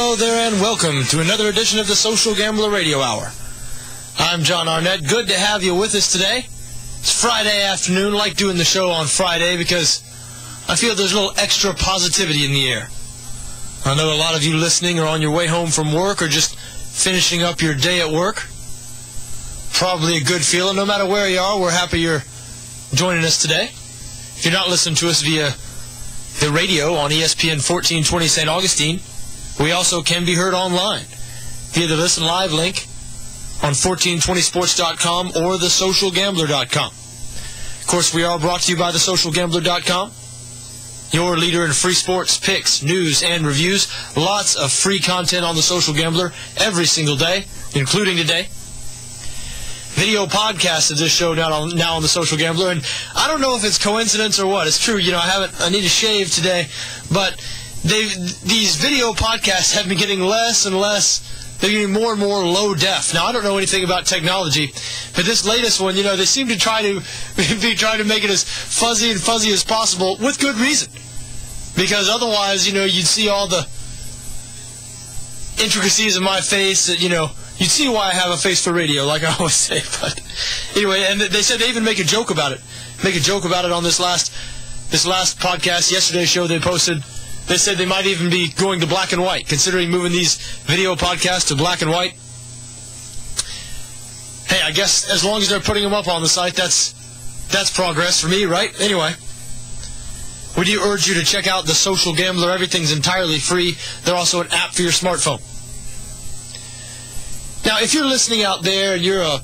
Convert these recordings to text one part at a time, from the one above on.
Hello there and welcome to another edition of the Social Gambler Radio Hour. I'm John Arnette. Good to have you with us today. It's Friday afternoon. I like doing the show on Friday because I feel there's a little extra positivity in the air. I know a lot of you listening are on your way home from work or just finishing up your day at work. Probably a good feeling. No matter where you are, we're happy you're joining us today. If you're not listening to us via the radio on ESPN 1420 St. Augustine, we also can be heard online via the Listen Live link on 1420sports.com or thesocialgambler.com. Of course, we are brought to you by thesocialgambler.com, your leader in free sports, picks, news, and reviews. Lots of free content on the Social Gambler every single day, including today. Video podcast of this show now on the Social Gambler, and I don't know if it's coincidence or what. It's true, I need to shave today, but these video podcasts have been getting less and less. They're getting more and more low def. Now, I don't know anything about technology, but this latest one, they seem to try to make it as fuzzy as possible with good reason, because otherwise, you'd see all the intricacies of my face that, you'd see why I have a face for radio, like I always say. But anyway, and they said they even make a joke about it. On this last podcast, yesterday's show they posted. They said they might even be going to black and white, considering moving these video podcasts to black and white. Hey, I guess as long as they're putting them up on the site, that's progress for me, right? Anyway, we do urge you to check out the Social Gambler. Everything's entirely free. They're also an app for your smartphone. Now, if you're listening out there and you're a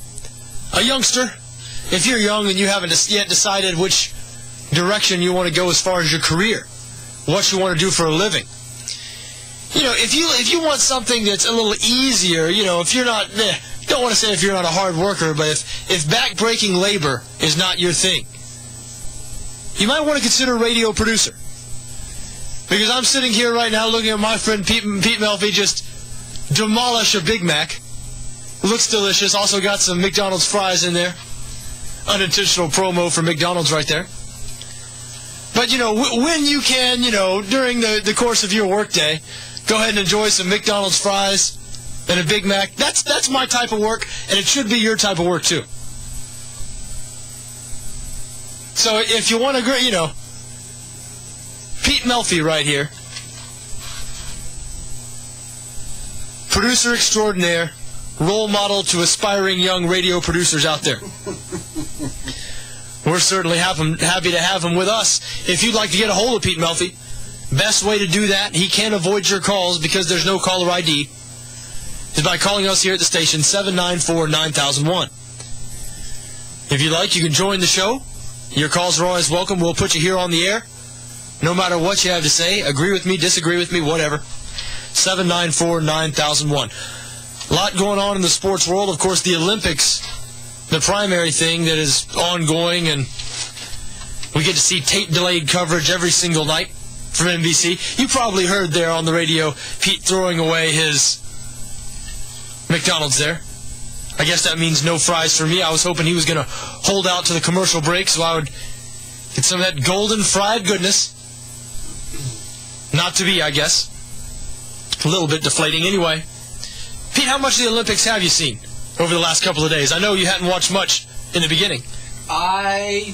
youngster, if you're young and you haven't yet decided which direction you want to go as far as your career, what you want to do for a living, if you want something that's a little easier, if you're not, don't want to say if you're not a hard worker, but if back-breaking labor is not your thing, you might want to consider radio producer. Because I'm sitting here right now looking at my friend Pete Melfi just demolish a Big Mac. Looks delicious. Also got some McDonald's fries in there. Unintentional promo for McDonald's right there. But, when you can, during the course of your workday, go ahead and enjoy some McDonald's fries and a Big Mac. That's my type of work, and it should be your type of work, too. So if you want to, Pete Melfi right here, producer extraordinaire, role model to aspiring young radio producers out there. We're certainly happy to have him with us. If you'd like to get a hold of Pete Melfi, best way to do that, he can't avoid your calls because there's no caller ID, is by calling us here at the station, 794-9001. If you'd like, you can join the show. Your calls are always welcome. We'll put you here on the air, no matter what you have to say. Agree with me, disagree with me, whatever. 794-9001. A lot going on in the sports world. Of course, the Olympics, the primary thing that is ongoing, and we get to see tape-delayed coverage every single night from NBC. You probably heard there on the radio Pete throwing away his McDonald's there. I guess that means no fries for me. I was hoping he was going to hold out to the commercial break so I would get some of that golden fried goodness. Not to be, I guess. A little bit deflating. Anyway, Pete, how much of the Olympics have you seen over the last couple of days? I know you hadn't watched much in the beginning. I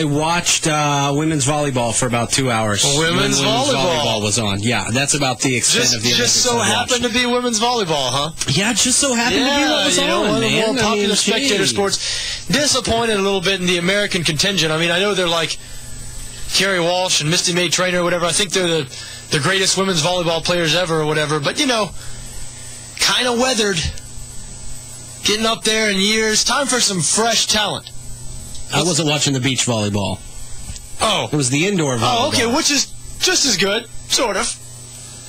watched women's volleyball for about 2 hours. Women's volleyball was on. Yeah, that's about the extent of the Olympics. Just so happened to be women's volleyball, huh? Yeah, just so happened to be what was on, one of the man. more popular spectator sports. Disappointed a little bit in the American contingent. I mean, I know they're like Kerry Walsh and Misty May Traynor or whatever. I think they're the greatest women's volleyball players ever or whatever. But, kind of weathered. Getting up there in years. Time for some fresh talent. I wasn't watching the beach volleyball. Oh. It was the indoor volleyball. Oh, okay, which is just as good, sort of.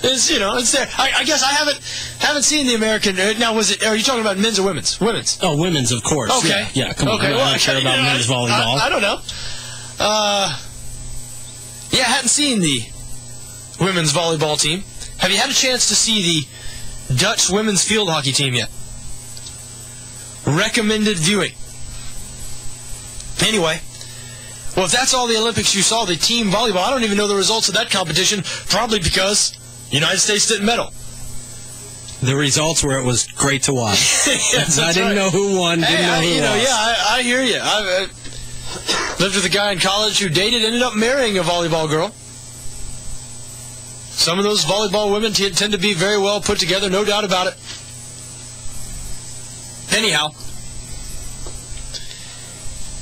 It's, it's there. I guess I haven't seen the American. Now, are you talking about men's or women's? Women's. Oh, women's, of course. Okay. Yeah, come on. I don't care about men's volleyball. I don't know. I hadn't seen the women's volleyball team. Have you had a chance to see the Dutch women's field hockey team yet? Recommended viewing. Anyway, well, if that's all the Olympics you saw, the team volleyball, I don't even know the results of that competition, probably because the United States didn't medal. The results were it was great to watch. Yes, I didn't know who won, didn't know who lost. Yeah, I hear you. I lived with a guy in college who ended up marrying a volleyball girl. Some of those volleyball women tend to be very well put together, no doubt about it. Anyhow,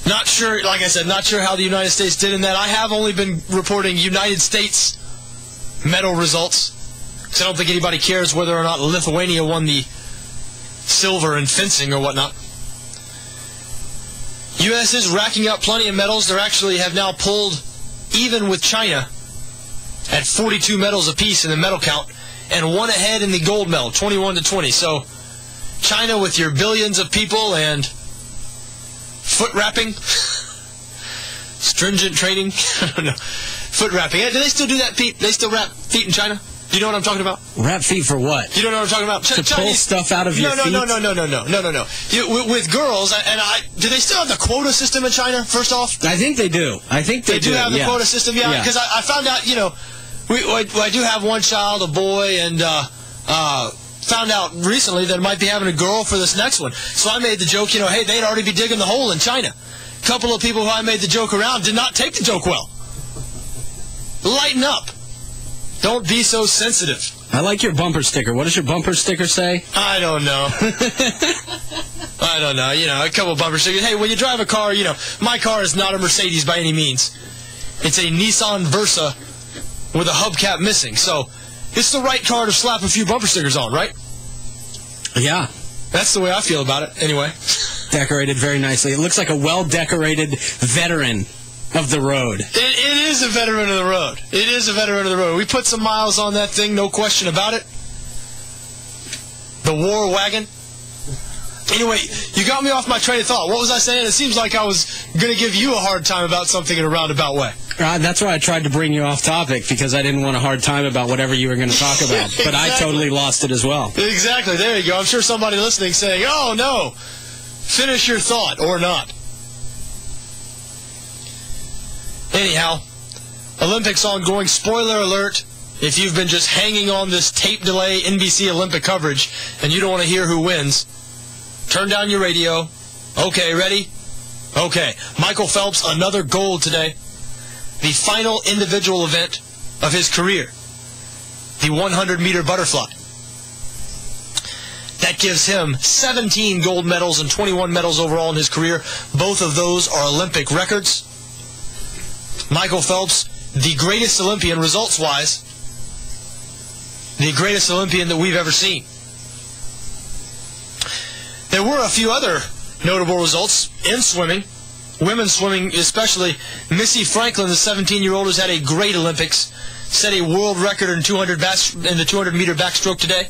not sure, like I said, not sure how the United States did in that. I have only been reporting United States medal results, because I don't think anybody cares whether or not Lithuania won the silver in fencing or whatnot. U.S. is racking up plenty of medals. They actually have now pulled even with China at 42 medals apiece in the medal count, and one ahead in the gold medal, 21-20. So China, with your billions of people and foot wrapping, stringent training, I don't know, foot wrapping. Do they still do that, Pete? They still wrap feet in China? Do you know what I'm talking about? Wrap feet for what? You don't know what I'm talking about? To pull stuff out of your feet? No. With girls, do they still have the quota system in China, first off? I think they do. They do have the quota system, yeah. Because I found out, I do have one child, a boy, and found out recently that I might be having a girl for this next one. So I made the joke, hey, they'd already be digging the hole in China. A couple of people who I made the joke around did not take the joke well. Lighten up. Don't be so sensitive. I like your bumper sticker. What does your bumper sticker say? I don't know. A couple of bumper stickers. Hey, when you drive a car, my car is not a Mercedes by any means. It's a Nissan Versa with a hubcap missing. So it's the right car to slap a few bumper stickers on, right? Yeah. That's the way I feel about it, anyway. Decorated very nicely. It looks like a well-decorated veteran of the road. It is a veteran of the road. It is a veteran of the road. We put some miles on that thing, no question about it. The war wagon. Anyway, you got me off my train of thought. What was I saying? It seems like I was going to give you a hard time about something in a roundabout way. That's why I tried to bring you off topic, because I didn't want a hard time about whatever you were going to talk about. But Exactly. I totally lost it as well. Exactly. There you go. I'm sure somebody listening saying, oh, no. Finish your thought, or not. Anyhow, Olympics ongoing. Spoiler alert, if you've been just hanging on this tape delay NBC Olympic coverage and you don't want to hear who wins, turn down your radio. Okay, ready? Okay. Michael Phelps, another gold today. The final individual event of his career. The 100-meter butterfly. That gives him 17 gold medals and 21 medals overall in his career. Both of those are Olympic records. Michael Phelps, the greatest Olympian results-wise, the greatest Olympian that we've ever seen. There were a few other notable results in swimming, women's swimming especially. Missy Franklin, the 17-year-old, who's had a great Olympics, set a world record in the 200-meter backstroke today.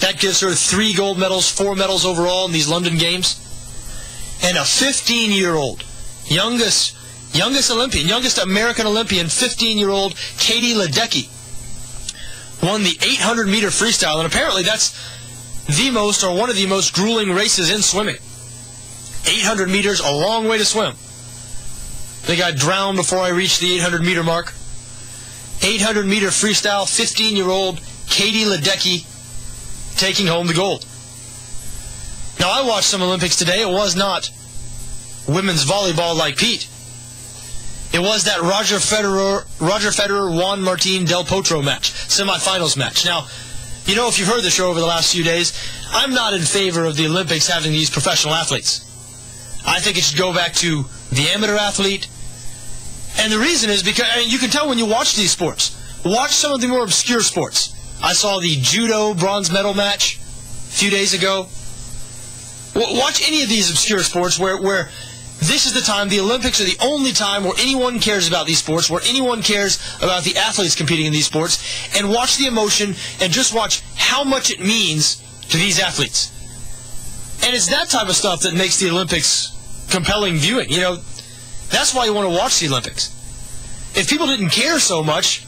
That gives her 3 gold medals, 4 medals overall in these London Games. And a 15-year-old, youngest Olympian, youngest American Olympian, 15-year-old Katie Ledecky, won the 800-meter freestyle, and apparently that's the most, or one of the most grueling races in swimming. 800 meters, a long way to swim. I think I drowned before I reached the 800-meter mark. 800-meter freestyle, 15-year-old Katie Ledecky taking home the gold. Now, I watched some Olympics today. It was not women's volleyball like Pete. It was that Roger Federer, Juan Martín Del Potro match, semifinals match. Now, if you've heard the show over the last few days, I'm not in favor of the Olympics having these professional athletes. I think it should go back to the amateur athlete. And the reason is because you can tell when you watch these sports. Watch some of the more obscure sports. I saw the judo bronze medal match a few days ago. Watch any of these obscure sports where this is the time, the Olympics are the only time where anyone cares about these sports, where anyone cares about the athletes competing in these sports, and watch the emotion and just watch how much it means to these athletes. And it's that type of stuff that makes the Olympics compelling viewing. That's why you want to watch the Olympics. If people didn't care so much,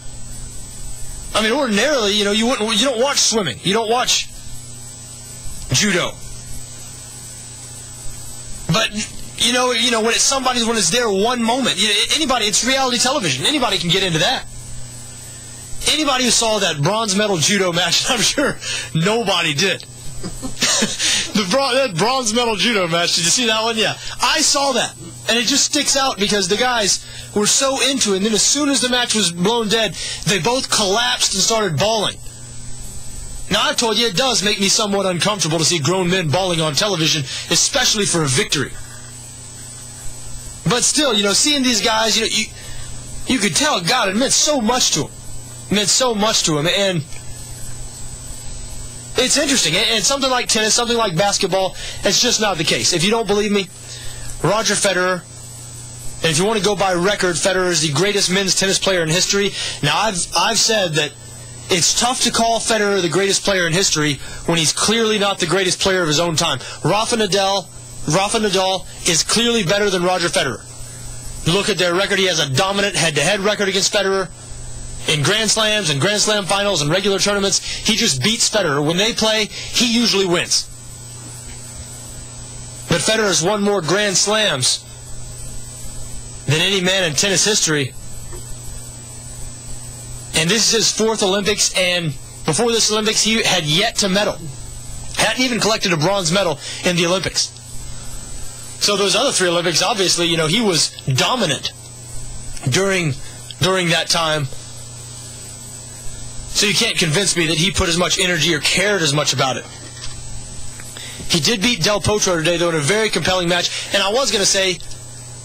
ordinarily, you don't watch swimming. You don't watch judo. But when it's there one moment, anybody, it's reality television. Anybody can get into that. Anybody who saw that bronze medal judo match, I'm sure nobody did. That bronze medal judo match, did you see that one? Yeah. I saw that. And it just sticks out because the guys were so into it. And then as soon as the match was blown dead, they both collapsed and started bawling. Now, I've told you, it does make me somewhat uncomfortable to see grown men bawling on television, especially for a victory. But still, seeing these guys, you could tell, God, it meant so much to them. It meant so much to them. And it's interesting. And something like tennis, something like basketball, it's just not the case. If you don't believe me, Roger Federer, and if you want to go by record, Federer is the greatest men's tennis player in history. Now, I've said that it's tough to call Federer the greatest player in history when he's clearly not the greatest player of his own time. Rafa Nadal is clearly better than Roger Federer. Look at their record. He has a dominant head-to-head record against Federer. In Grand Slams and Grand Slam finals and regular tournaments, he just beats Federer. When they play, he usually wins. But Federer's won more Grand Slams than any man in tennis history. And this is his fourth Olympics, and before this Olympics, he had yet to medal. Hadn't even collected a bronze medal in the Olympics. So those other three Olympics, obviously, he was dominant during that time. So you can't convince me that he put as much energy or cared as much about it. He did beat Del Potro today, though, in a very compelling match. And I was going to say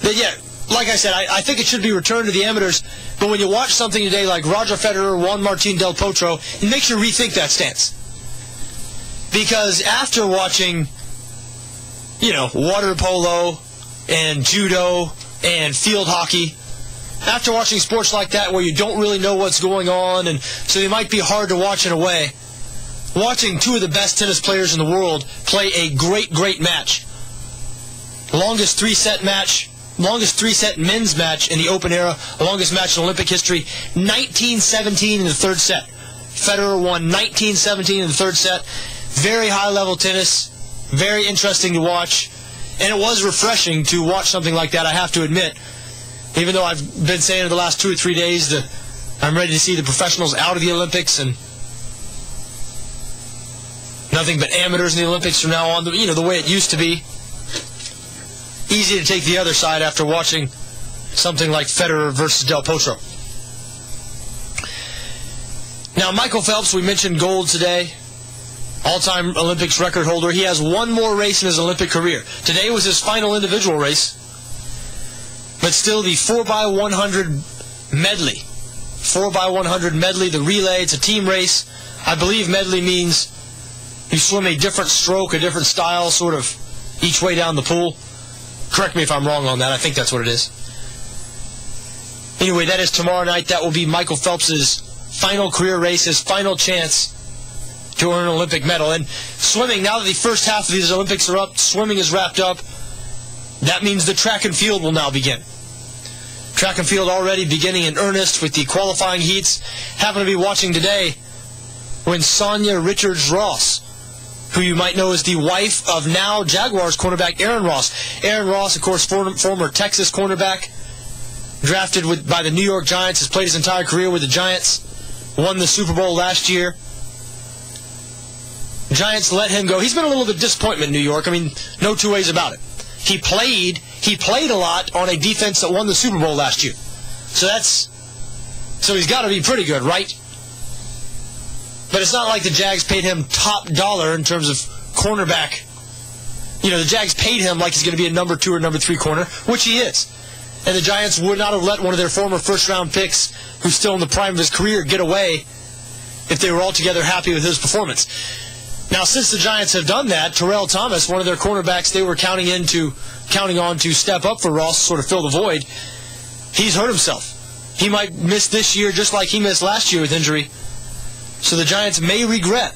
that, yeah, like I said, I think it should be returned to the amateurs. But when you watch something today like Roger Federer, Juan Martín Del Potro, it makes you rethink that stance. Because after watching, water polo and judo and field hockey, after watching sports like that where you don't really know what's going on, and so they might be hard to watch in a way, watching two of the best tennis players in the world play a great, great match. Longest three-set men's match in the Open era, longest match in Olympic history, 19-17 in the third set. Federer won 19-17 in the third set. Very high-level tennis, very interesting to watch, and it was refreshing to watch something like that, I have to admit. Even though I've been saying in the last 2 or 3 days that I'm ready to see the professionals out of the Olympics and nothing but amateurs in the Olympics from now on, the way it used to be. Easy to take the other side after watching something like Federer versus Del Potro. Now, Michael Phelps, we mentioned gold today. All-time Olympics record holder. He has one more race in his Olympic career. Today was his final individual race. But still, the 4x100 medley. 4x100 medley, the relay, it's a team race. I believe medley means you swim a different stroke, a different style, sort of each way down the pool. Correct me if I'm wrong on that. I think that's what it is. Anyway, that is tomorrow night. That will be Michael Phelps' final career race, his final chance to earn an Olympic medal. And swimming, now that the first half of these Olympics are up, swimming is wrapped up, that means the track and field will now begin. Track and field already beginning in earnest with the qualifying heats. Happen to be watching today when Sonia Richards-Ross, who you might know as the wife of now Jaguars cornerback Aaron Ross. Aaron Ross, of course, former Texas cornerback, drafted by the New York Giants, has played his entire career with the Giants, won the Super Bowl last year. Giants let him go. He's been a little bit of disappointment in New York. I mean, no two ways about it. He played a lot on a defense that won the Super Bowl last year. So he's got to be pretty good, right? But it's not like the Jags paid him top dollar in terms of cornerback. The Jags paid him like he's going to be a number 2 or number 3 corner, which he is. And the Giants would not have let one of their former first-round picks, who's still in the prime of his career, get away if they were altogether happy with his performance. Now, since the Giants have done that, Terrell Thomas, one of their cornerbacks they were counting on to step up for Ross, sort of fill the void, he's hurt himself. He might miss this year just like he missed last year with injury. So the Giants may regret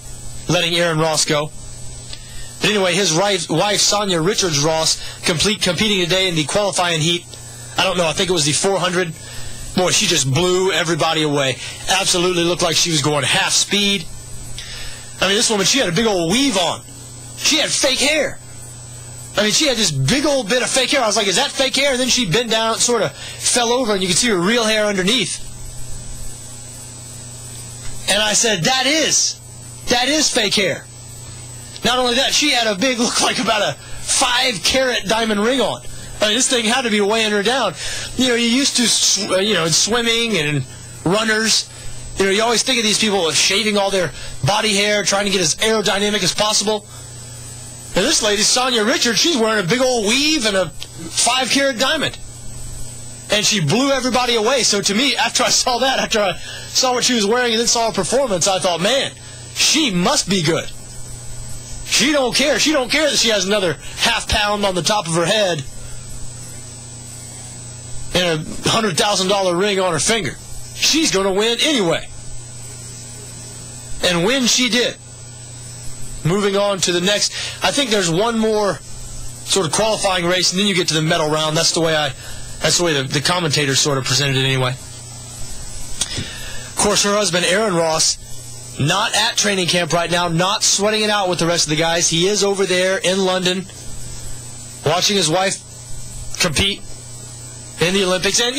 letting Aaron Ross go. But anyway, his wife Sonia Richards-Ross, competing today in the qualifying heat. I don't know, I think it was the 400. Boy, she just blew everybody away. Absolutely looked like she was going half speed. I mean, this woman, she had a big old weave on. She had fake hair. I mean, she had this big old bit of fake hair. I was like, is that fake hair? And then she bent down, sort of fell over, and you could see her real hair underneath. And I said, that is fake hair. Not only that, she had a big, looked like about a 5-carat diamond ring on. I mean, this thing had to be weighing her down. You know, you used to, in swimming and runners, you always think of these people shaving all their body hair, trying to get as aerodynamic as possible. And this lady, Sonia Richards, she's wearing a big old weave and a 5-carat diamond. And she blew everybody away. So to me, after I saw that, after I saw what she was wearing and then saw her performance, I thought, man, she must be good. She don't care. She don't care that she has another half-pound on the top of her head and a $100,000 ring on her finger. She's going to win anyway. And win she did. Moving on to the next. I think there's one more sort of qualifying race, and then you get to the medal round. That's the way the commentators sort of presented it anyway. Of course, her husband, Aaron Ross, not at training camp right now, not sweating it out with the rest of the guys. He is over there in London watching his wife compete in the Olympics. And,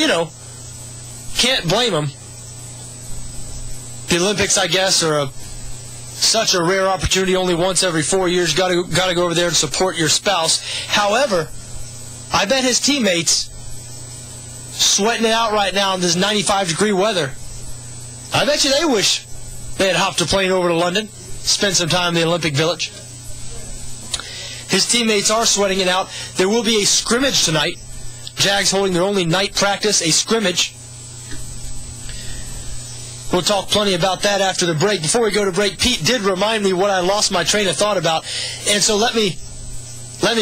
can't blame him. The Olympics, I guess, are such a rare opportunity, only once every 4 years. Got to go over there and support your spouse. However, I bet his teammates sweating it out right now in this 95-degree weather. I bet you they wish they had hopped a plane over to London, spent some time in the Olympic Village. His teammates are sweating it out. There will be a scrimmage tonight. Jags holding their only night practice, a scrimmage. We'll talk plenty about that after the break. Before we go to break, Pete did remind me what I lost my train of thought about. And so let me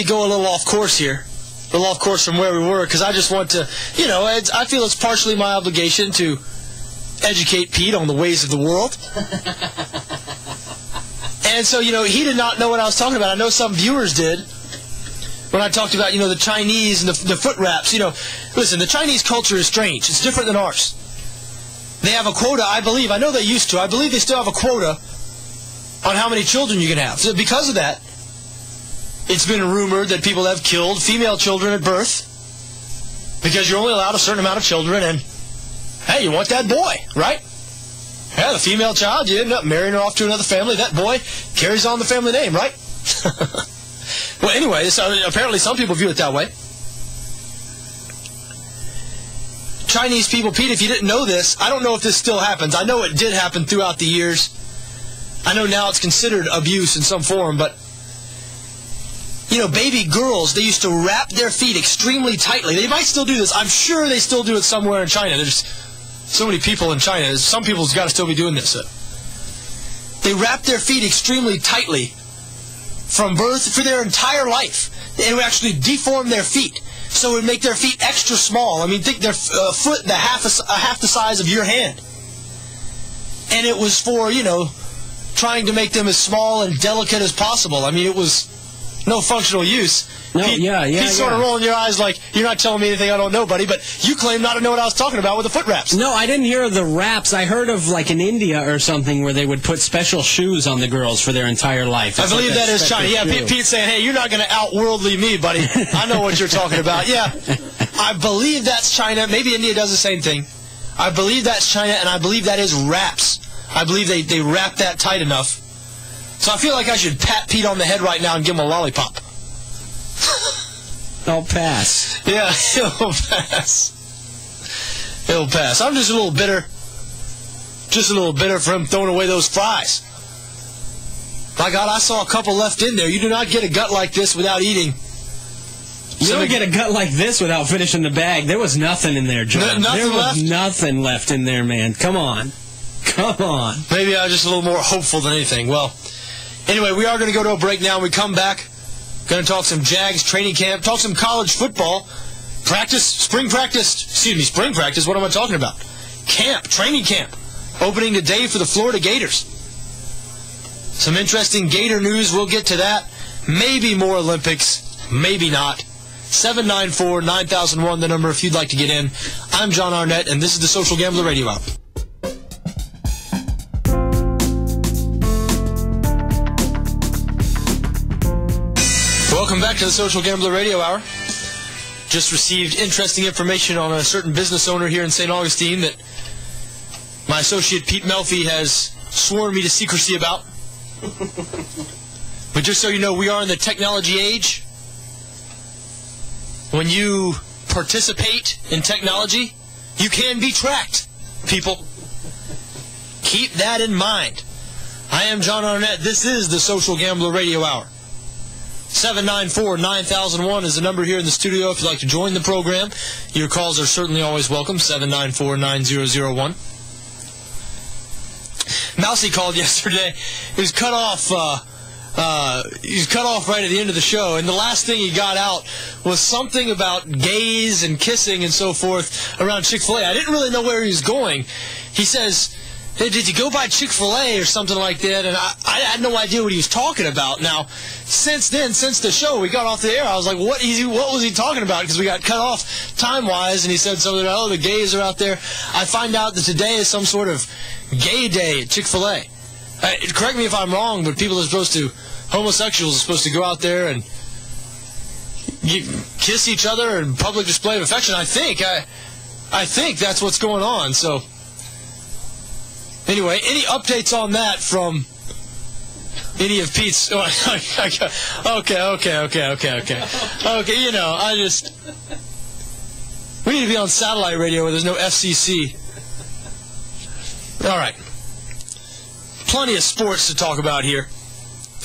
go a little off course here. A little off course from where we were, because I just want to, I feel it's partially my obligation to educate Pete on the ways of the world. And so, he did not know what I was talking about. I know some viewers did when I talked about, the Chinese and the foot wraps. Listen, the Chinese culture is strange. It's different than ours. They have a quota, I believe. I know they used to. I believe they still have a quota on how many children you can have. So because of that, it's been rumored that people have killed female children at birth because you're only allowed a certain amount of children, and hey, you want that boy, right? Yeah, the female child, you end up marrying her off to another family. That boy carries on the family name, right? Well, anyway, so apparently some people view it that way. Chinese people, Pete, if you didn't know this, I don't know if this still happens. I know it did happen throughout the years. I know now it's considered abuse in some form, but baby girls, they used to wrap their feet extremely tightly. They might still do this. I'm sure they still do it somewhere in China. There's so many people in China. Some people's got to still be doing this. They wrap their feet extremely tightly from birth for their entire life. They would actually deform their feet, so it would make their feet extra small. I mean, think their foot half the size of your hand. And it was for, trying to make them as small and delicate as possible. I mean, it was no functional use. No, He's sort of rolling your eyes like, you're not telling me anything I don't know, buddy, but you claim not to know what I was talking about with the foot wraps. No, I didn't hear of the wraps. I heard of, like, in India or something where they would put special shoes on the girls for their entire life. I believe that is China. Yeah, Pete's saying, hey, you're not going to outworldly me, buddy. I know what you're talking about. Yeah, I believe that's China. Maybe India does the same thing. I believe that's China, and I believe that is wraps. I believe they wrap that tight enough. So I feel like I should pat Pete on the head right now and give him a lollipop. I'll pass. Yeah, he'll pass. He'll pass. I'm just a little bitter. Just a little bitter for him throwing away those fries. My God, I saw a couple left in there. You do not get a gut like this without eating. You don't get a gut like this without finishing the bag. There was nothing in there, John. There was nothing left in there, man. Come on. Come on. Maybe I was just a little more hopeful than anything. Well, anyway, we are going to go to a break now. When we come back, going to talk some Jags training camp, talk some college football, spring practice, what am I talking about? Training camp, opening today for the Florida Gators. Some interesting Gator news, we'll get to that. Maybe more Olympics, maybe not. 794-9001, the number if you'd like to get in. I'm John Arnette, and this is the Social Gambler Radio Hour. Welcome back to the Social Gambler Radio Hour. Just received interesting information on a certain business owner here in St. Augustine that my associate Pete Melfi has sworn me to secrecy about. But just so you know, we are in the technology age. When you participate in technology, you can be tracked, people. Keep that in mind. I am John Arnette. This is the Social Gambler Radio Hour. 794-9001 is the number here in the studio if you'd like to join the program. Your calls are certainly always welcome. 794-9001. Mousy called yesterday. He was cut off. He was cut off right at the end of the show, and the last thing he got out was something about gays and kissing and so forth around Chick-fil-A. I didn't really know where he was going. He says, "Hey, did you go by Chick-fil-A or something like that?" And I had no idea what he was talking about. Now, since then, since the show, we got off the air, I was like, what was he talking about? Because we got cut off time-wise, and he said something about, oh, the gays are out there. I find out that today is some sort of gay day at Chick-fil-A. Correct me if I'm wrong, but homosexuals are supposed to go out there and kiss each other in public display of affection. I think that's what's going on. So, anyway, any updates on that from any of Pete's? Okay. You know, we need to be on satellite radio where there's no FCC. All right. Plenty of sports to talk about here.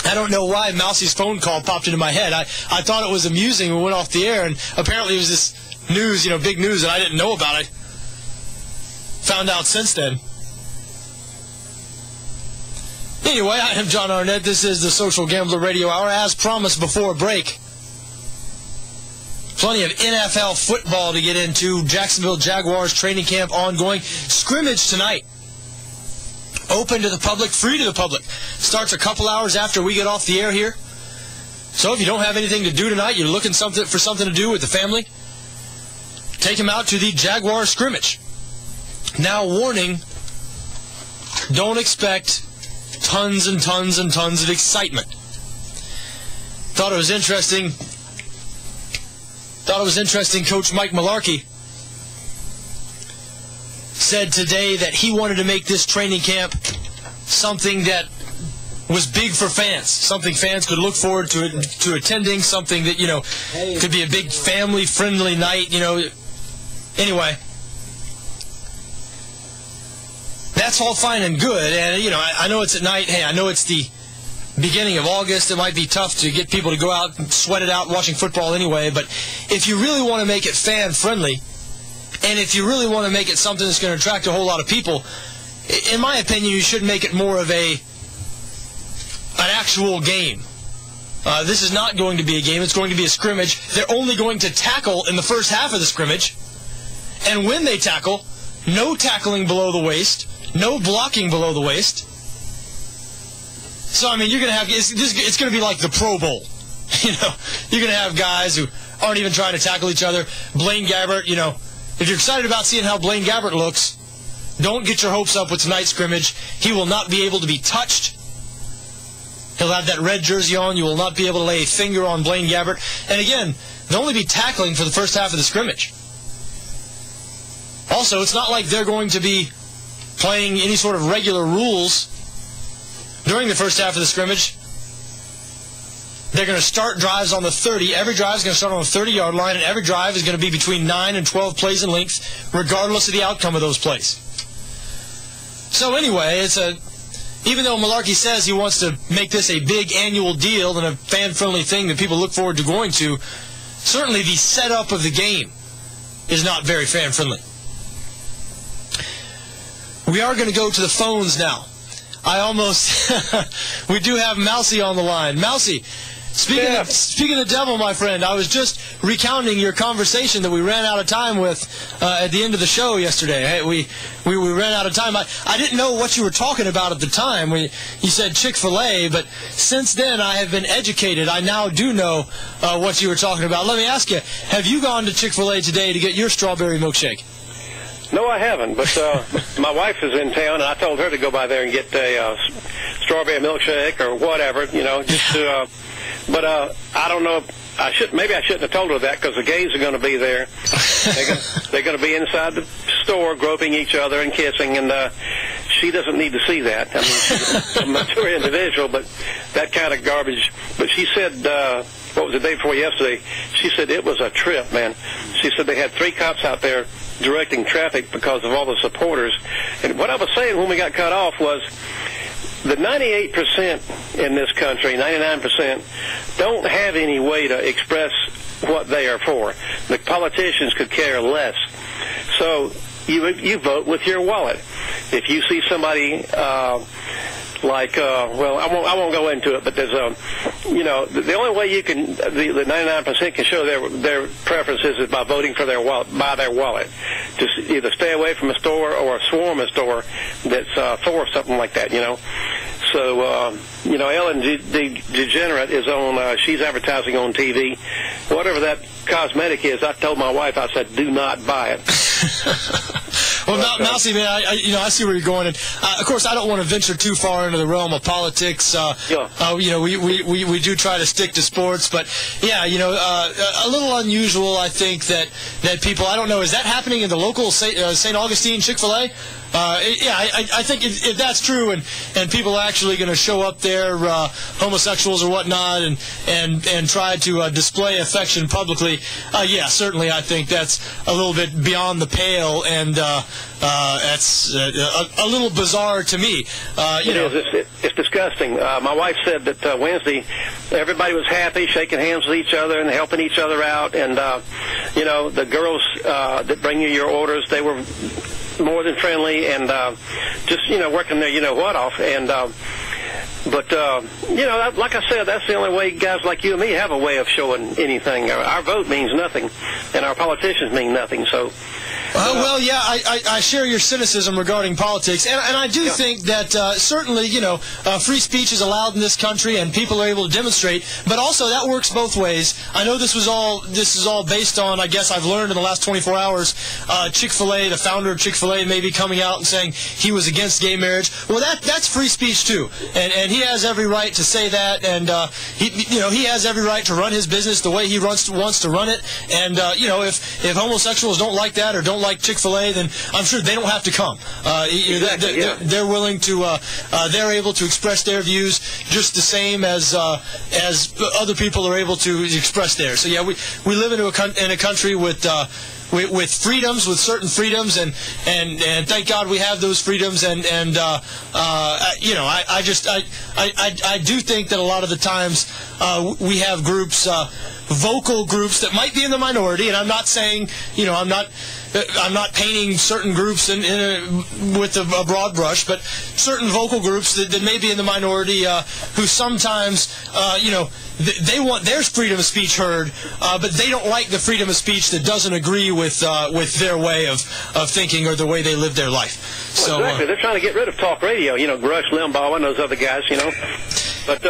I don't know why Mousy's phone call popped into my head. I thought it was amusing when we went off the air, and apparently it was this news, big news that I didn't know about. I found out since then. Anyway, I am John Arnette. This is the Social Gambler Radio Hour. As promised before break, plenty of NFL football to get into. Jacksonville Jaguars training camp ongoing. Scrimmage tonight. Open to the public, free to the public. Starts a couple hours after we get off the air here. So if you don't have anything to do tonight, you're looking for something to do with the family, take them out to the Jaguar scrimmage. Now, warning, don't expect tons and tons and tons of excitement. Thought it was interesting. Coach Mike Mularkey said today that he wanted to make this training camp something that was big for fans, something fans could look forward to attending, something that, could be a big family-friendly night, Anyway, that's all fine and good, and, I know it's at night. Hey, I know it's the beginning of August. It might be tough to get people to go out and sweat it out watching football anyway, but if you really want to make it fan-friendly, and if you really want to make it something that's going to attract a whole lot of people, in my opinion, you should make it more of an actual game. This is not going to be a game. It's going to be a scrimmage. They're only going to tackle in the first half of the scrimmage. And when they tackle, no tackling below the waist, no blocking below the waist. So, you're going to have, it's going to be like the Pro Bowl. You're going to have guys who aren't even trying to tackle each other. Blaine Gabbert, if you're excited about seeing how Blaine Gabbert looks, don't get your hopes up with tonight's scrimmage. He will not be able to be touched. He'll have that red jersey on. You will not be able to lay a finger on Blaine Gabbert. And again, they'll only be tackling for the first half of the scrimmage. Also, it's not like they're going to be playing any sort of regular rules during the first half of the scrimmage. They're going to start drives on the 30. Every drive is going to start on the 30-yard line, and every drive is going to be between 9 and 12 plays in length, regardless of the outcome of those plays. So anyway, even though Mularkey says he wants to make this a big annual deal and a fan-friendly thing that people look forward to going to, certainly the setup of the game is not very fan-friendly. We are going to go to the phones now. We do have Mousy on the line. Mousy, speaking of devil, my friend, I was just recounting your conversation that we ran out of time with at the end of the show yesterday. Hey, we ran out of time. I didn't know what you were talking about at the time when you said Chick-fil-A, but since then I have been educated. I now do know what you were talking about. Let me ask you, have you gone to Chick-fil-A today to get your strawberry milkshake? No, I haven't, but my wife is in town, and I told her to go by there and get a strawberry milkshake or whatever, just to, but I don't know. Maybe I shouldn't have told her that because the gays are going to be there. They're going to be inside the store groping each other and kissing, and she doesn't need to see that. I mean, she's a mature individual, but that kind of garbage. But she said, what was the day before yesterday? She said it was a trip, man. She said they had 3 cops out there directing traffic because of all the supporters. And what I was saying when we got cut off was the 98% in this country, 99%, don't have any way to express what they are for. The politicians could care less. So you vote with your wallet. If you see somebody well, I won't go into it, but there's the only way you can the 99% can show their preferences is by voting for their wallet, by their wallet. Just either stay away from a store or swarm a store that's for something like that. So Ellen DeGenerate is on. She's advertising on TV. Whatever that cosmetic is, I told my wife, I said, do not buy it. Well, Mousy, man, I see where you're going, and of course, I don't want to venture too far into the realm of politics. We do try to stick to sports, but yeah, a little unusual. I think that people, I don't know, is that happening in the local St. Augustine Chick-fil-A? I think if that's true, and people are actually going to show up there, homosexuals or whatnot, and try to display affection publicly, certainly I think that's a little bit beyond the pale, and that's a little bizarre to me. It's disgusting. My wife said that Wednesday everybody was happy, shaking hands with each other and helping each other out, and the girls that bring you your orders, they were more than friendly, and just working their off, and but like I said, that's the only way guys like you and me have a way of showing anything. Our vote means nothing, and our politicians mean nothing. So I share your cynicism regarding politics, and I do think that certainly, free speech is allowed in this country, and people are able to demonstrate. But also, that works both ways. I know this is all based on, I guess I've learned in the last 24 hours, Chick-fil-A, the founder of Chick-fil-A, may be coming out and saying he was against gay marriage. Well, that's free speech too, and he has every right to say that, and he has every right to run his business the way he wants to run it. And if homosexuals don't like that or don't like Chick-fil-A, then I'm sure they don't have to come. They're willing to, they're able to express their views just the same as other people are able to express theirs. So yeah, we live in a country with freedoms, with certain freedoms, and thank God we have those freedoms. And I do think that a lot of the times we have groups, vocal groups that might be in the minority, and I'm not saying, I'm not painting certain groups with a broad brush, but certain vocal groups that may be in the minority who sometimes, they want their freedom of speech heard, but they don't like the freedom of speech that doesn't agree with their way of thinking or the way they live their life. Well, so exactly, they're trying to get rid of talk radio. Rush Limbaugh and those other guys. But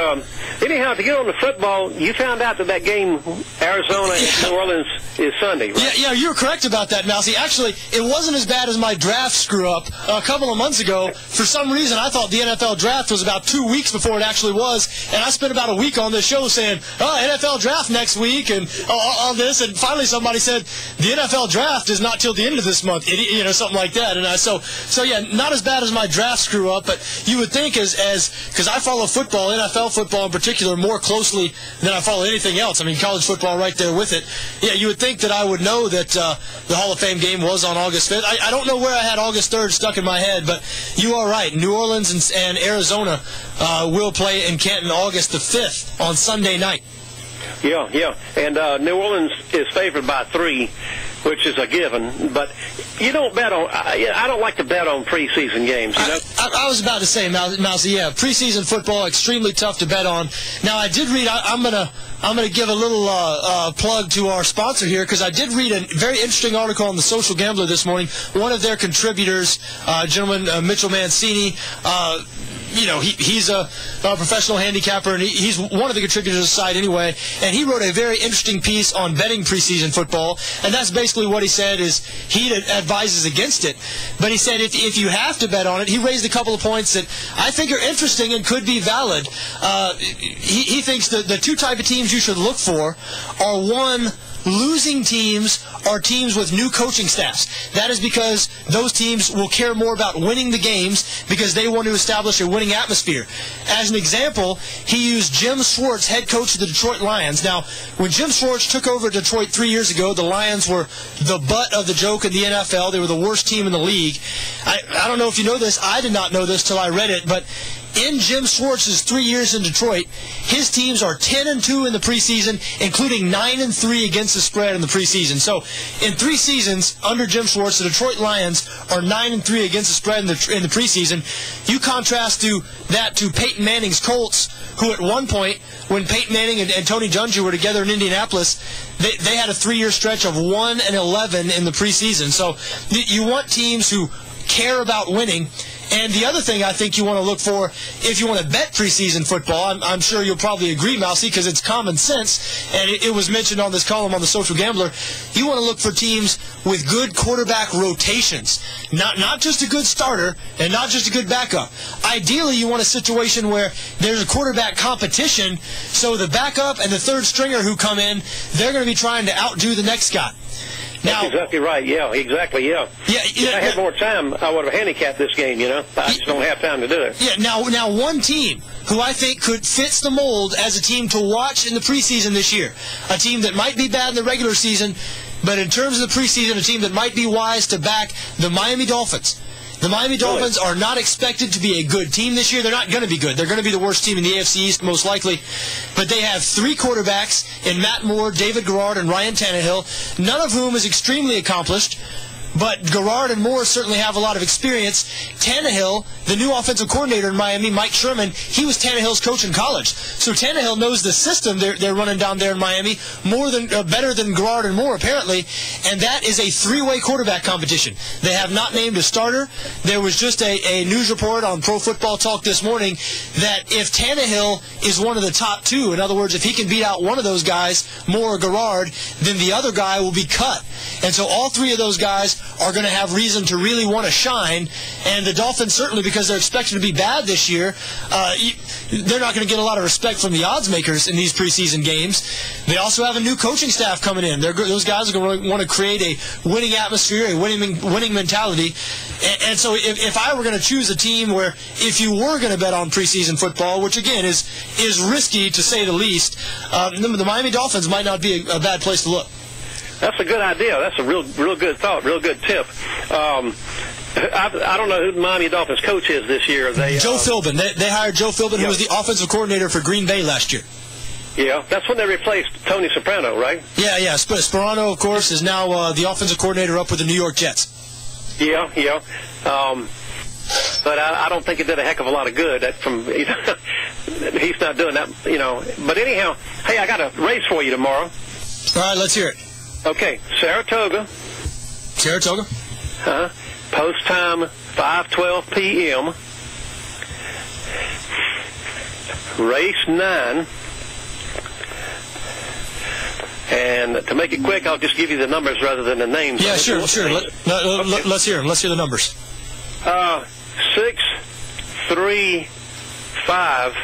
anyhow, to get on the football, you found out that game, Arizona and New Orleans, is Sunday, right? Yeah, you're correct about that, Mousy. Actually, it wasn't as bad as my draft screw-up a couple of months ago. For some reason, I thought the NFL draft was about 2 weeks before it actually was, and I spent about a week on this show saying, NFL draft next week, and all this, and finally somebody said, the NFL draft is not till the end of this month, something like that. And so yeah, not as bad as my draft screw-up, but you would think because I follow football, NFL football in particular, more closely than I follow anything else. I mean, college football right there with it. Yeah, you would think that I would know that the Hall of Fame game was on August 5th. I don't know where I had August 3rd stuck in my head, but you are right. New Orleans and Arizona will play in Canton August the 5th on Sunday night. Yeah. And New Orleans is favored by 3, which is a given, but you don't bet on. I don't like to bet on preseason games. I was about to say, Mousy, preseason football extremely tough to bet on. Now, I did read. I'm gonna give a little plug to our sponsor here, because I did read a very interesting article on the Social Gambler this morning. One of their contributors, gentleman Mitchell Mancini. He's a professional handicapper, and he's one of the contributors of the site anyway, and he wrote a very interesting piece on betting preseason football, and that's basically what he said is he advises against it. But he said if you have to bet on it, he raised a couple of points that I think are interesting and could be valid. He thinks that the 2 type of teams you should look for are, one, losing teams are teams with new coaching staffs. That is because those teams will care more about winning the games because they want to establish a winning atmosphere. As an example, he used Jim Schwartz, head coach of the Detroit Lions. Now, when Jim Schwartz took over Detroit 3 years ago, the Lions were the butt of the joke in the NFL. They were the worst team in the league. I don't know if you know this. I did not know this till I read it, but in Jim Schwartz's 3 years in Detroit, his teams are 10-2 in the preseason, including 9-3 against the spread in the preseason. So, in 3 seasons under Jim Schwartz, the Detroit Lions are 9-3 against the spread in the preseason. You contrast that to Peyton Manning's Colts, who at one point, when Peyton Manning and Tony Dungy were together in Indianapolis, they had a 3-year stretch of 1-11 in the preseason. So, you want teams who care about winning. And the other thing I think you want to look for, if you want to bet preseason football, I'm sure you'll probably agree, Mousy, because it's common sense, and it was mentioned on this column on the Social Gambler, you want to look for teams with good quarterback rotations. Not just a good starter and not just a good backup. Ideally, you want a situation where there's a quarterback competition, so the backup and the third stringer who come in, they're going to be trying to outdo the next guy. That's exactly right. Yeah, exactly. Yeah. If I had more time, I would have handicapped this game. I just don't have time to do it. Yeah. Now, one team who I think fits the mold as a team to watch in the preseason this year, a team that might be bad in the regular season, but in terms of the preseason, a team that might be wise to back the Miami Dolphins. The Miami Dolphins are not expected to be a good team this year. They're not going to be good. They're going to be the worst team in the AFC East, most likely. But they have 3 quarterbacks in Matt Moore, David Garrard, and Ryan Tannehill, none of whom is extremely accomplished. But Garrard and Moore certainly have a lot of experience. Tannehill, the new offensive coordinator in Miami, Mike Sherman, he was Tannehill's coach in college. So Tannehill knows the system they're running down there in Miami better than Garrard and Moore, apparently. And that is a 3-way quarterback competition. They have not named a starter. There was just a news report on Pro Football Talk this morning that if Tannehill is one of the top 2, in other words, if he can beat out one of those guys, Moore or Garrard, then the other guy will be cut. And so all 3 of those guys are going to have reason to really want to shine. And the Dolphins, certainly because they're expected to be bad this year, they're not going to get a lot of respect from the odds makers in these preseason games. They also have a new coaching staff coming in. Those guys are going to want to create a winning atmosphere, a winning mentality. And so if I were going to choose a team where if you were going to bet on preseason football, which again is risky to say the least, the Miami Dolphins might not be a bad place to look. That's a good idea. That's a real good thought, real good tip. I don't know who the Miami Dolphins coach is this year. Joe Philbin. They hired Joe Philbin, who was the offensive coordinator for Green Bay last year. Yeah, that's when they replaced Tony Soprano, right? Yeah. Sperano, of course, is now the offensive coordinator up with the New York Jets. Yeah. But I don't think it did a heck of a lot of good. He's not doing that, But anyhow, hey, I got a race for you tomorrow. All right, let's hear it. Okay, Saratoga. Post time 5:12 p.m. Race 9. And to make it quick, I'll just give you the numbers rather than the names. Yeah, sure. Let's hear them. Let's hear the numbers. 6, 3, 5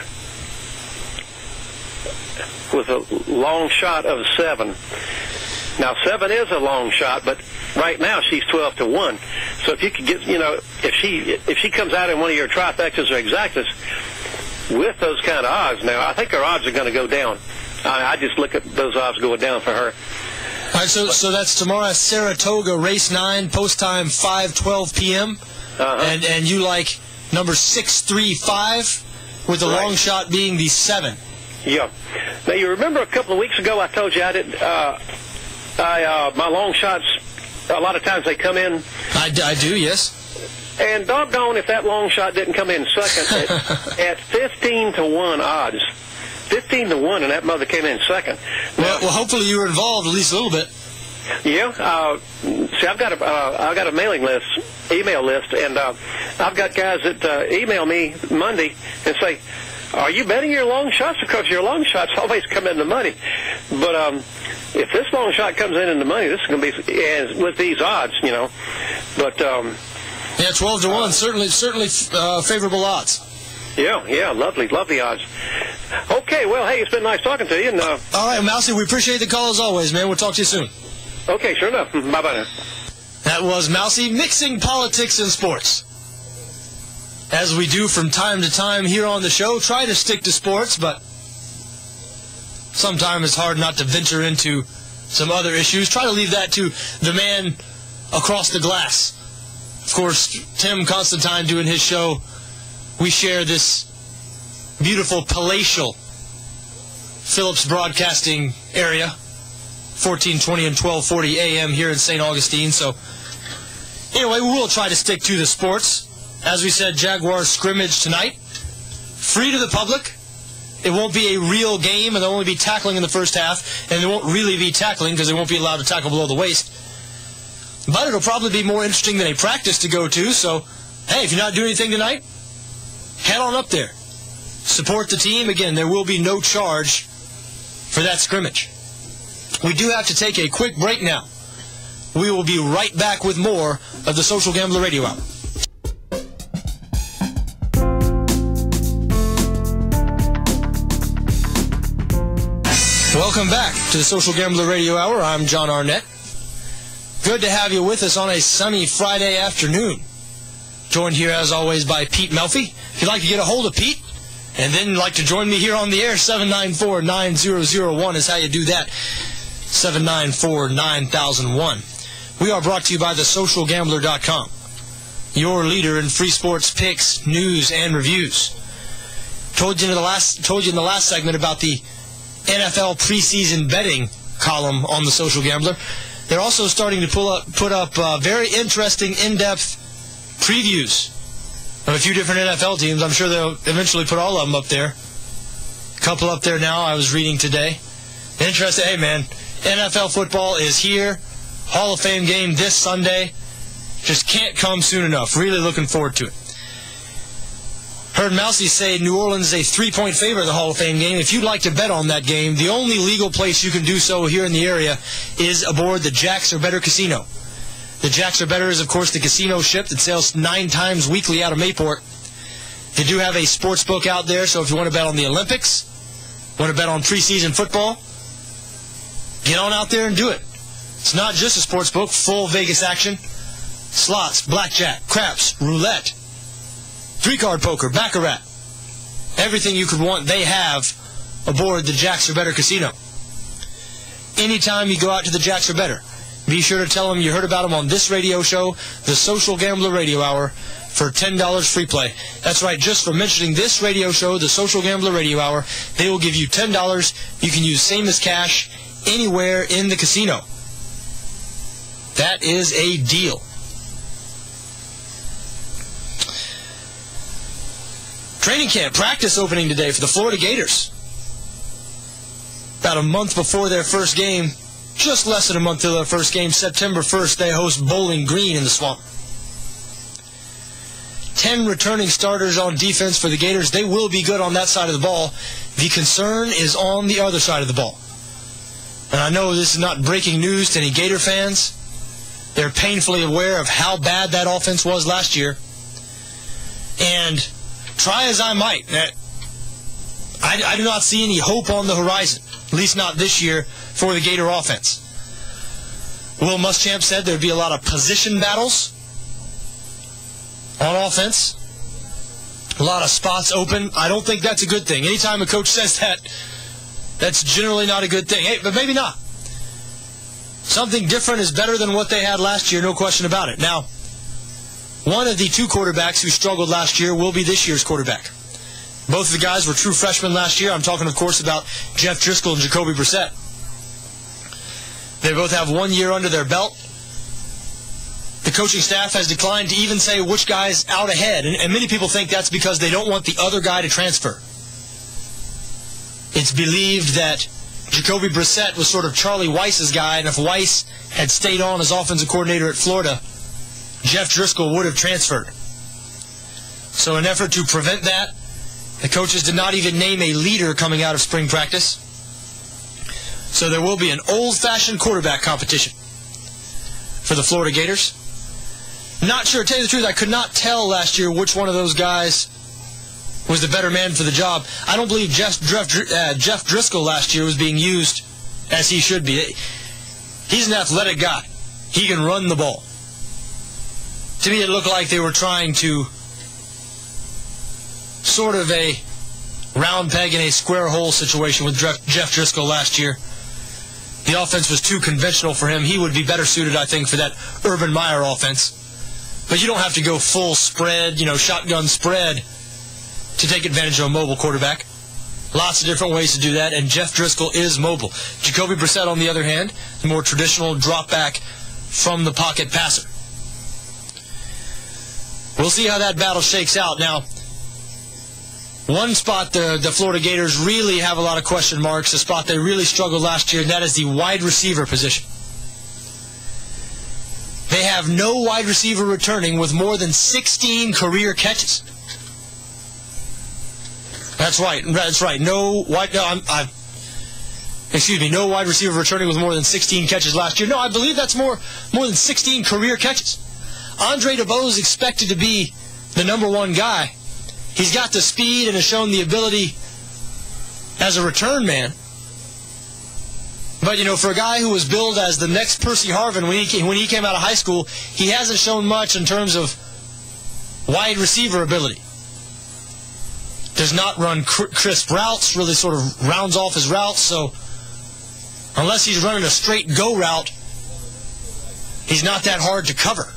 with a long shot of 7. Now 7 is a long shot, but right now she's 12-1. So if you could get, if she comes out in one of your trifectas or exactas with those kind of odds, now I think her odds are going to go down. I just look at those odds going down for her. All right, so that's tomorrow, Saratoga, race 9, post time 5:12 p.m. And you like number 635 with the long shot being the 7. Yeah. Now you remember a couple of weeks ago I told you I did. My long shots, a lot of times they come in. I do, yes. And doggone if that long shot didn't come in second at 15-1 odds. 15-1, and that mother came in second. Well, hopefully you were involved at least a little bit. Yeah. See, I've got a email list, and I've got guys that email me Monday and say, "Are you betting your long shots? Because your long shots always come in the money." But if this long shot comes in the money, this is going to be with these odds, But yeah, 12-1, certainly favorable odds. Yeah, lovely odds. Okay, well, hey, it's been nice talking to you. And, all right, Mousy, we appreciate the call as always, man. We'll talk to you soon. Okay, sure enough. Bye-bye now. That was Mousy, mixing politics and sports. As we do from time to time here on the show, try to stick to sports, but sometimes it's hard not to venture into some other issues. Try to leave that to the man across the glass. Of course, Tim Constantine doing his show. We share this beautiful palatial Phillips Broadcasting area, 1420 and 1240 a.m. here in St. Augustine. So, anyway, we will try to stick to the sports. As we said, Jaguars scrimmage tonight. Free to the public. It won't be a real game, and they'll only be tackling in the first half, and they won't really be tackling because they won't be allowed to tackle below the waist. But it'll probably be more interesting than a practice to go to, so, hey, if you're not doing anything tonight, head on up there. Support the team. Again, there will be no charge for that scrimmage. We do have to take a quick break now. We will be right back with more of the Social Gambler Radio Hour. Welcome back to the Social Gambler Radio Hour. I'm John Arnette. Good to have you with us on a sunny Friday afternoon. Joined here, as always, by Pete Melfi. If you'd like to get a hold of Pete, and then like to join me here on the air, 794-9001 is how you do that. 794-9001. We are brought to you by thesocialgambler.com, your leader in free sports picks, news, and reviews. Told you in the last segment about the NFL preseason betting column on the Social Gambler. They're also starting to put up very interesting, in-depth previews of a few different NFL teams. I'm sure they'll eventually put all of them up there. A couple up there now, I was reading today. Interesting. Hey, man, NFL football is here. Hall of Fame game this Sunday. Just can't come soon enough. Really looking forward to it. Heard Mousy say New Orleans is a 3-point favorite of the Hall of Fame game. If you'd like to bet on that game, the only legal place you can do so here in the area is aboard the Jacks or Better Casino. The Jacks or Better is, of course, the casino ship that sails 9 times weekly out of Mayport. They do have a sports book out there, so if you want to bet on the Olympics, want to bet on preseason football, get on out there and do it. It's not just a sports book, full Vegas action. Slots, blackjack, craps, roulette, 3-card poker, baccarat. Everything you could want, they have aboard the Jacks or Better Casino. Anytime you go out to the Jacks or Better, be sure to tell them you heard about them on this radio show, the Social Gambler Radio Hour, for $10 free play. That's right, just for mentioning this radio show, the Social Gambler Radio Hour, they will give you $10. You can use same as cash anywhere in the casino. That is a deal. Training camp practice opening today for the Florida Gators. About a month before their first game, just less than a month till their first game, September 1st, they host Bowling Green in the Swamp. 10 returning starters on defense for the Gators. They will be good on that side of the ball. The concern is on the other side of the ball. And I know this is not breaking news to any Gator fans. They're painfully aware of how bad that offense was last year. And try as I might, I do not see any hope on the horizon, at least not this year, for the Gator offense. Will Muschamp said there'd be a lot of position battles on offense, a lot of spots open. I don't think that's a good thing. Anytime a coach says that, that's generally not a good thing. Hey, but maybe not. Something different is better than what they had last year, no question about it. Now, one of the 2 quarterbacks who struggled last year will be this year's quarterback. Both of the guys were true freshmen last year. I'm talking, of course, about Jeff Driscoll and Jacoby Brissett. They both have 1 year under their belt. The coaching staff has declined to even say which guy's out ahead, and many people think that's because they don't want the other guy to transfer. It's believed that Jacoby Brissett was sort of Charlie Weiss's guy, and if Weiss had stayed on as offensive coordinator at Florida, Jeff Driscoll would have transferred. So in an effort to prevent that, the coaches did not even name a leader coming out of spring practice. So there will be an old-fashioned quarterback competition for the Florida Gators. Not sure, to tell you the truth, I could not tell last year which one of those guys was the better man for the job. I don't believe Jeff Driscoll last year was being used as he should be. He's an athletic guy. He can run the ball. To me, it looked like they were trying to sort of a round peg in a square hole situation with Jeff Driscoll last year. The offense was too conventional for him. He would be better suited, I think, for that Urban Meyer offense. But you don't have to go full spread, shotgun spread to take advantage of a mobile quarterback. Lots of different ways to do that, and Jeff Driscoll is mobile. Jacoby Brissett, on the other hand, the more traditional drop back from the pocket passer. We'll see how that battle shakes out. Now, one spot the Florida Gators really have a lot of question marks, a spot they really struggled last year, and that is the wide receiver position. They have no wide receiver returning with more than 16 career catches. That's right. No wide receiver returning with more than 16 catches last year. No, I believe that's more than 16 career catches. Andre DeBose is expected to be the number one guy. He's got the speed and has shown the ability as a return man. But, for a guy who was billed as the next Percy Harvin when he came out of high school, he hasn't shown much in terms of wide receiver ability. Does not run crisp routes, really sort of rounds off his routes, so unless he's running a straight go route, he's not that hard to cover,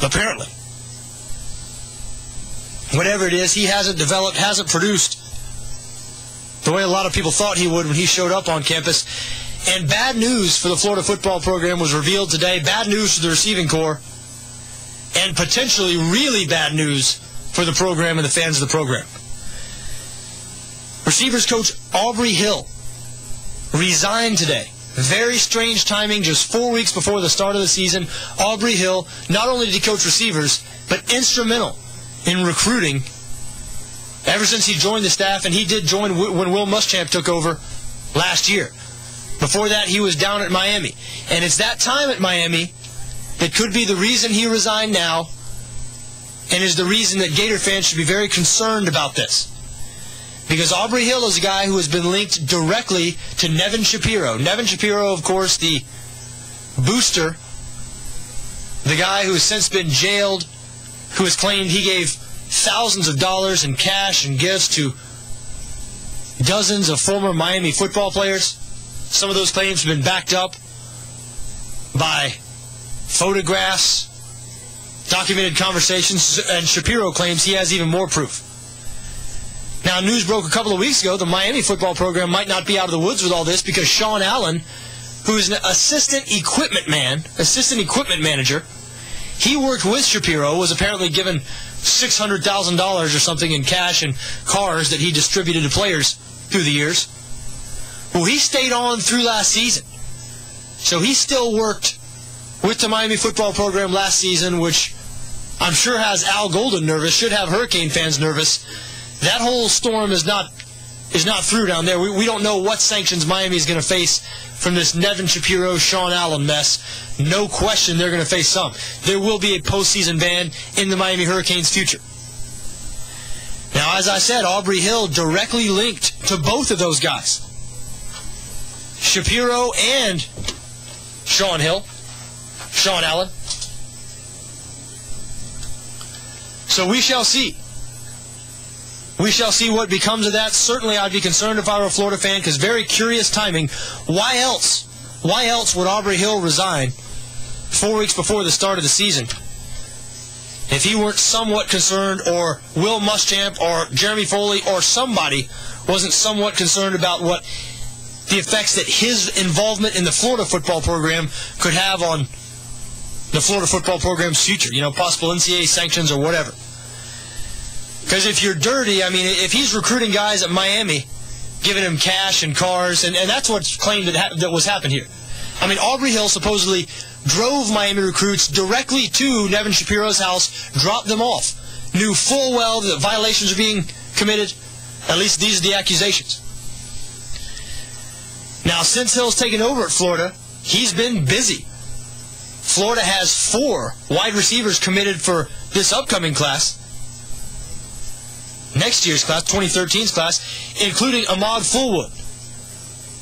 apparently. Whatever it is, he hasn't developed, hasn't produced the way a lot of people thought he would when he showed up on campus. And bad news for the Florida football program was revealed today. Bad news for the receiving corps. And potentially really bad news for the program and the fans of the program. Receivers coach Aubrey Hill resigned today. Very strange timing, just 4 weeks before the start of the season. Aubrey Hill, not only did he coach receivers, but instrumental in recruiting ever since he joined the staff, and he did join when Will Muschamp took over last year. Before that, he was down at Miami. And it's that time at Miami that could be the reason he resigned now, and is the reason that Gator fans should be very concerned about this. Because Aubrey Hill is a guy who has been linked directly to Nevin Shapiro. Nevin Shapiro, of course, the booster, the guy who has since been jailed, who has claimed he gave thousands of dollars in cash and gifts to dozens of former Miami football players. Some of those claims have been backed up by photographs, documented conversations, and Shapiro claims he has even more proof. Now, news broke a couple of weeks ago the Miami football program might not be out of the woods with all this because Sean Allen, who is an assistant equipment manager, he worked with Shapiro, was apparently given $600,000 or something in cash and cars that he distributed to players through the years. Well, he stayed on through last season. So he still worked with the Miami football program last season, which I'm sure has Al Golden nervous, should have Hurricane fans nervous. That whole storm is not through down there. We don't know what sanctions Miami is going to face from this Nevin Shapiro, Sean Allen mess. No question they're going to face some. There will be a postseason ban in the Miami Hurricanes' future. Now, as I said, Aubrey Hill directly linked to both of those guys. Shapiro and Sean Allen. So we shall see. We shall see what becomes of that. Certainly I'd be concerned if I were a Florida fan, because very curious timing. Why else would Aubrey Hill resign 4 weeks before the start of the season if he weren't somewhat concerned, or Will Muschamp or Jeremy Foley or somebody wasn't somewhat concerned about what the effects that his involvement in the Florida football program could have on the Florida football program's future, possible NCAA sanctions or whatever. Because if you're dirty, if he's recruiting guys at Miami, giving him cash and cars, and that's what's claimed that was happened here. Aubrey Hill supposedly drove Miami recruits directly to Nevin Shapiro's house, dropped them off, knew full well that violations were being committed. At least these are the accusations. Now, since Hill's taken over at Florida, he's been busy. Florida has 4 wide receivers committed for this upcoming class. next year's class, 2013's class, including Ahmad Fullwood,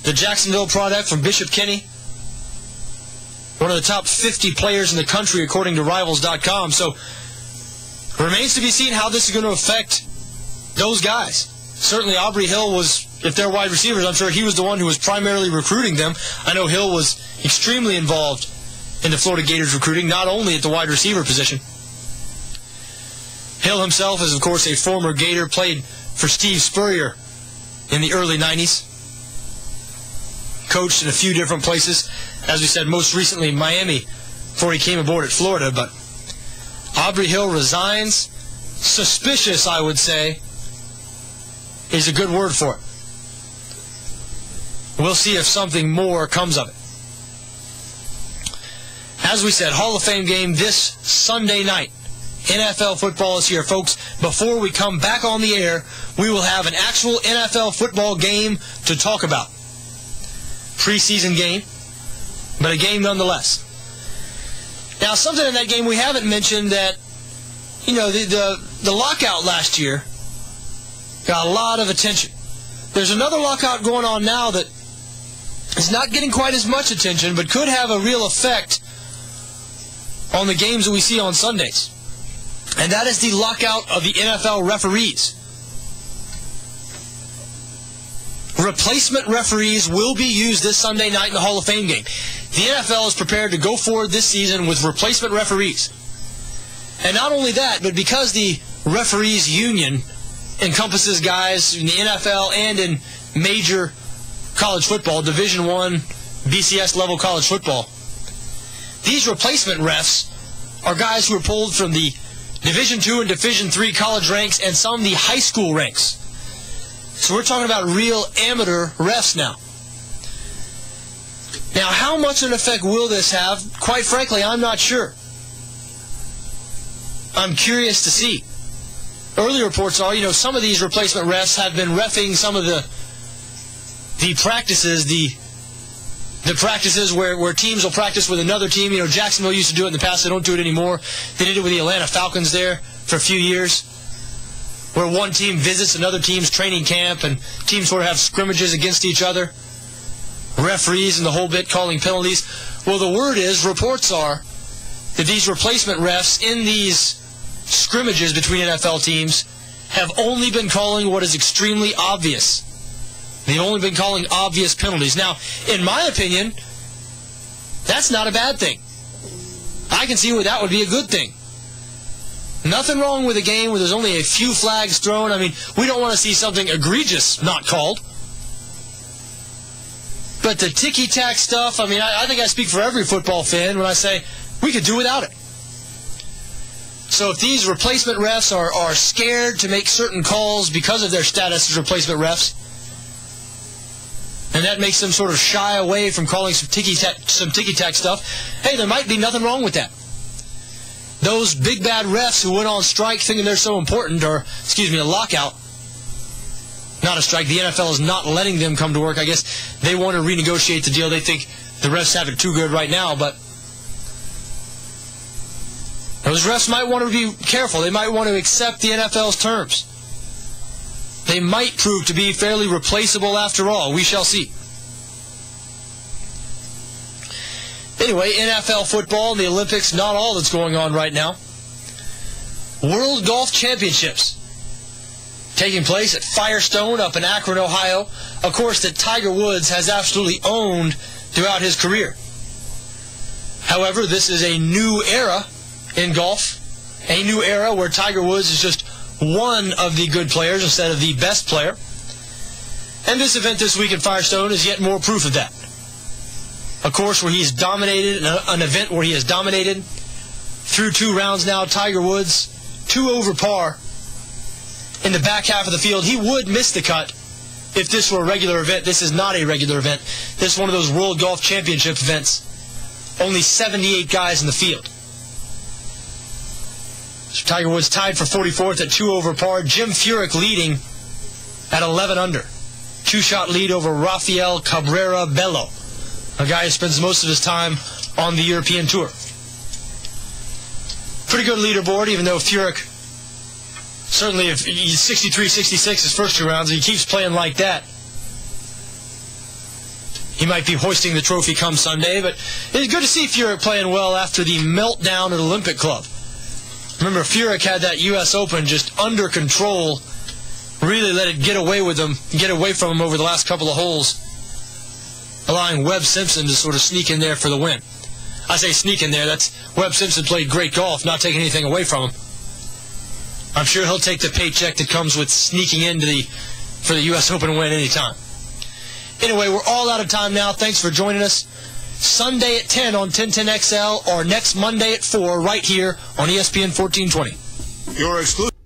the Jacksonville product from Bishop Kenny, one of the top 50 players in the country according to Rivals.com. So remains to be seen how this is going to affect those guys. Certainly Aubrey Hill was, if they're wide receivers, I'm sure he was the one who was primarily recruiting them. I know Hill was extremely involved in the Florida Gators recruiting, not only at the wide receiver position. Hill himself is, of course, a former Gator, played for Steve Spurrier in the early 90s. Coached in a few different places. As we said, most recently Miami before he came aboard at Florida. But Aubrey Hill resigns. Suspicious, I would say, is a good word for it. We'll see if something more comes of it. As we said, Hall of Fame game this Sunday night. NFL football is here, folks. Before we come back on the air, we will have an actual NFL football game to talk about. Preseason game, but a game nonetheless. Now, something in that game we haven't mentioned that, you know, the lockout last year got a lot of attention. There's another lockout going on now that is not getting quite as much attention, but could have a real effect on the games that we see on Sundays. And that is the lockout of the NFL referees. Replacement referees will be used this Sunday night in the Hall of Fame game. The NFL is prepared to go forward this season with replacement referees. And not only that, but because the referees union encompasses guys in the NFL and in major college football, Division I, BCS level college football, these replacement refs are guys who are pulled from the Division II and Division III college ranks and some the high school ranks. So we're talking about real amateur refs now. Now, how much of an effect will this have? Quite frankly, I'm not sure. I'm curious to see. Early reports are, you know, some of these replacement refs have been reffing some of the practices, the practices where teams will practice with another team. You know, Jacksonville used to do it in the past. They don't do it anymore. They did it with the Atlanta Falcons there for a few years, where one team visits another team's training camp and teams sort of have scrimmages against each other. Referees and the whole bit calling penalties. Well, the word is, reports are, that these replacement refs in these scrimmages between NFL teams have only been calling what is extremely obvious. They've only been calling obvious penalties. Now, in my opinion, that's not a bad thing. I can see where that would be a good thing. Nothing wrong with a game where there's only a few flags thrown. I mean, we don't want to see something egregious not called. But the ticky-tack stuff, I mean, I think I speak for every football fan when I say we could do without it. So if these replacement refs are scared to make certain calls because of their status as replacement refs, and that makes them sort of shy away from calling some ticky-tack stuff, hey, there might be nothing wrong with that. Those big bad refs who went on strike thinking they're so important, or, a lockout, not a strike, the NFL is not letting them come to work. I guess they want to renegotiate the deal. They think the refs have it too good right now, but those refs might want to be careful. They might want to accept the NFL's terms. They might prove to be fairly replaceable after all. We shall see. Anyway, NFL football and the Olympics, not all that's going on right now. World Golf Championships taking place at Firestone up in Akron, Ohio. A course that Tiger Woods has absolutely owned throughout his career. However, this is a new era in golf. A new era where Tiger Woods is just one of the good players instead of the best player. And this event this week at Firestone is yet more proof of that. A course where he's dominated, an event where he has dominated through 2 rounds now. Tiger Woods, 2 over par in the back half of the field. He would miss the cut if this were a regular event. This is not a regular event. This is one of those World Golf Championship events. Only 78 guys in the field. So Tiger Woods tied for 44th at 2 over par. Jim Furyk leading at 11 under. 2-shot lead over Rafael Cabrera Bello, a guy who spends most of his time on the European Tour. Pretty good leaderboard, even though Furyk Certainly, if he's 63-66 his first 2 rounds, and he keeps playing like that, he might be hoisting the trophy come Sunday. But it's good to see Furyk playing well after the meltdown at Olympic Club. Remember, Furyk had that U.S. Open just under control, really let it get away from him over the last couple of holes, allowing Webb Simpson to sort of sneak in there for the win. I say sneak in there, that's Webb Simpson played great golf, not taking anything away from him. I'm sure he'll take the paycheck that comes with sneaking for the U.S. Open win anytime. Anyway, we're all out of time now. Thanks for joining us. Sunday at 10 on 1010XL or next Monday at 4 right here on ESPN 1420. Your exclusive.